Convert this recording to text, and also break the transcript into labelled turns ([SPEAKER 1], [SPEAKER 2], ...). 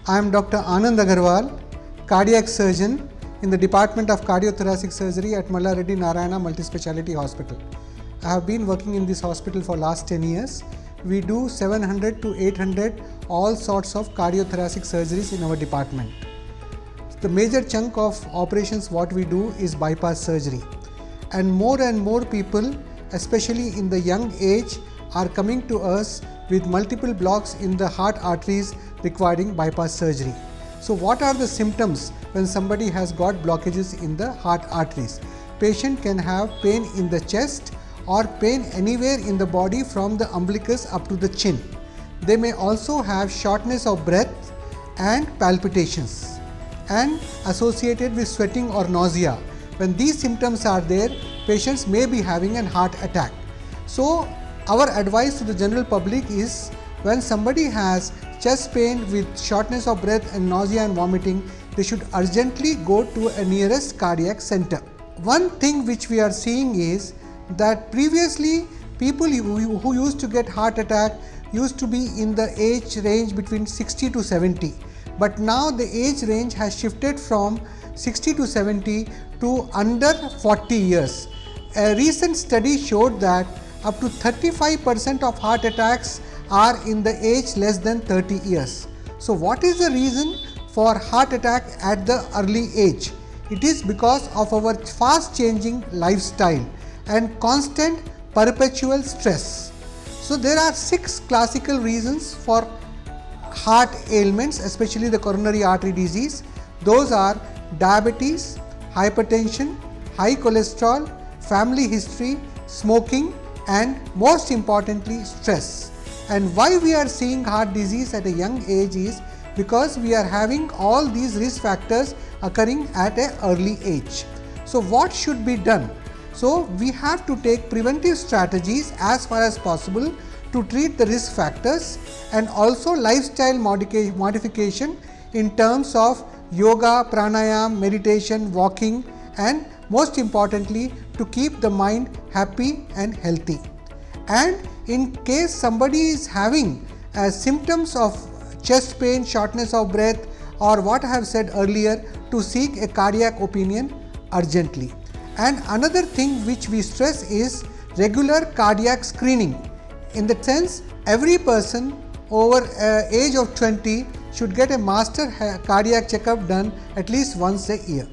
[SPEAKER 1] I am Dr. Anand Agarwal, cardiac surgeon in the Department of Cardiothoracic Surgery at Malla Reddy Narayana Multispeciality Hospital. I have been working in this hospital for last 10 years. We do 700 to 800 all sorts of cardiothoracic surgeries in our department. The major chunk of operations what we do is bypass surgery, and more people, especially in the young age, are coming to us with multiple blocks in the heart arteries requiring bypass surgery. So what are the symptoms when somebody has got blockages in the heart arteries? Patient can have pain in the chest or pain anywhere in the body from the umbilicus up to the chin. They may also have shortness of breath and palpitations, and associated with sweating or nausea. When these symptoms are there, patients may be having an heart attack. So our advice to the general public is, when somebody has chest pain with shortness of breath and nausea and vomiting, they should urgently go to a nearest cardiac center. One thing which we are seeing is that previously people who used to get heart attack used to be in the age range between 60 to 70. But now the age range has shifted from 60 to 70 to under 40 years. A recent study showed that up to 35% of heart attacks are in the age less than 30 years. So what is the reason for heart attack at the early age? It is because of our fast changing lifestyle and constant perpetual stress. So there are 6 classical reasons for heart ailments, especially the coronary artery disease. Those are diabetes, hypertension, high cholesterol, family history, smoking, and most importantly stress. And why we are seeing heart disease at a young age is because we are having all these risk factors occurring at an early age. So what should be done? So we have to take preventive strategies as far as possible to treat the risk factors, and also lifestyle modification in terms of yoga, pranayam, meditation, walking, and most importantly to keep the mind happy and healthy. And in case somebody is having symptoms of chest pain, shortness of breath, or what I have said earlier, to seek a cardiac opinion urgently. And another thing which we stress is regular cardiac screening. In the sense, every person over age of 20 should get a master cardiac checkup done at least once a year.